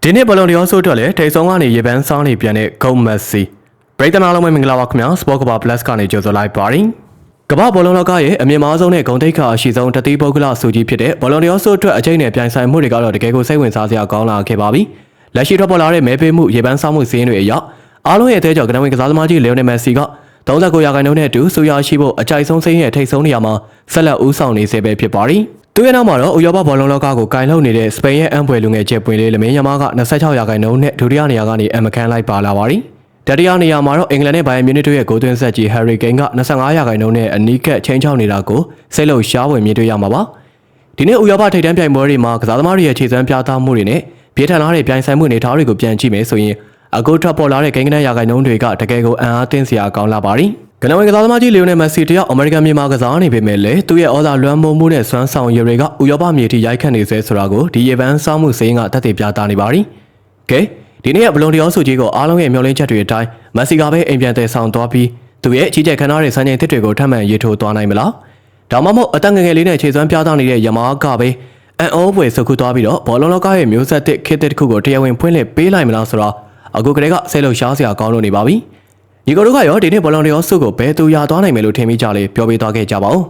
ဒီနေ့ဘလွန်ဒီယောဆိုအတွက်လည်းထိတ်ဆုံးကနေရေပန်းစောင်းနေပြန်တဲ့ဂုတ်မက်ဆီပရိသတ်အားလုံးပဲမင်္ဂလာပါခင်ဗျာစပေါ့ကဘာ plus ကနေကြိုဆိုလိုက်ပါရင်းကမ္ဘာဘလွန်လောကရဲ့အမြင့်မားဆုံးနဲ့ဂုဏ်သိက္ခာအရှိဆုံးတတိပုဂ္ဂလစုကြီးဖြစ်တဲ့ဘလွန်ဒီယောဆိုအတွက်အကျိတ်နဲ့ပြိုင်ဆိုင်မှုတွေကတော့တကယ်ကိုစိတ်ဝင်စားစရာကောင်းလာခဲ့ပါပြီလက်ရှိထွက်ပေါ်လာတဲ့မဲပေးမှုရေပန်းစောင်းမှုစီးရင်တွေအရအားလုံးရဲ့အသေးကြောင့်ကနဝင်ကစားသမားကြီးလီယိုနယ်မက်ဆီက39%နဲ့အတူဆူရရှိဖို့အကြိုက်ဆုံးစိမ်းရဲ့ထိတ်ဆုံးနေရာမှာဆက်လက်ဦးဆောင်နေစေပဲဖြစ်ပါရီသူရဲ့နောက်မှာတော့ဥရောပဘောလုံးလောကကိုကင်လှုပ်နေတဲ့စပိန်ရဲ့အံပွဲလူငယ်ကျပွင့်လေးလမင်းယမားက26%နဲ့ဒုတိယနေရာကနေအမကန်လိုက်ပါလာပါရီတတိယနေရာမှာတော့အင်္ဂလန်နဲ့ဘိုင်ယန်မြူနစ်တို့ရဲ့ဂိုးသွင်းဆက်ကြီးဟယ်ရီကိန်းက25%နဲ့အနီးကပ်ချင်းချောက်နေတာကိုစိတ်လှုပ်ရှားဝင်မြင်တွေ့ရမှာပါဒီနေ့ဥရောပထိပ်တန်းပြိုင်ပွဲတွေမှာကစားသမားတွေရဲ့ခြေစွမ်းပြသမှုတွေနဲ့ပြေးထန်လာတဲ့ပြိုင်ဆိုင်မှုအနေအထားတွေကိုပြန်ကြည့်မယ်ဆိုရင်အခုထပ်ပေါ်လာတဲ့ကိန်းကနန်းရာခိုင်နှုန်းတွေကတကယ်ကိုအံ့အားသင့်စရာကောင်းလာပါရီကနဝင်ကစားသမားကြီးလီယိုနယ်မက်ဆီတယောက်အမေရိကန်မြေမှာကစားနေပေမဲ့လည်းသူ့ရဲ့ဩဇာလွှမ်းမိုးမှုနဲ့စွမ်းဆောင်ရည်တွေကဥရောပမြေထိရိုက်ခတ်နေစေဆိုတာကိုဒီရေပန်းစောင်းမှုစိမ်းကတက်တည်ပြသနေပါရီကဲဒီနေ့ကဘလွန်ဒီယောဆိုကြီးကိုအားလုံးရဲ့မျှော်လင့်ချက်တွေအတိုင်းမက်ဆီကပဲအိမ်ပြန်တည်ဆောင်သွားပြီးသူရဲ့ကြီးကြပ်ခန်းထားတဲ့စံချိန်သစ်တွေကိုထပ်မံရေးထိုးသွားနိုင်မလားဒါမှမဟုတ်အသက်ငယ်ငယ်လေးနဲ့ခြေစွမ်းပြသနေတဲ့ယမားကပဲအန်အောပွဲဆုတ်ခုသွားပြီးတော့ဘောလုံးလောကရဲ့မျိုးဆက်သစ်ခေတ်သစ်တစ်ခုကိုတရားဝင်ဖွင့်လှစ်ပေးလိုက်မလားဆိုတော့အခုကတည်းကစိတ်လှုပ်ရှားစရာကောင်းလို့နေပါပြီဒီကိုတို့ကရောဒီနေ့ဘောလုံးတွေရောဆုကိုဘယ်သူရသွားနိုင်မယ်လို့ထင်မိကြလဲပြောပြသွားခဲ့ကြပါဦး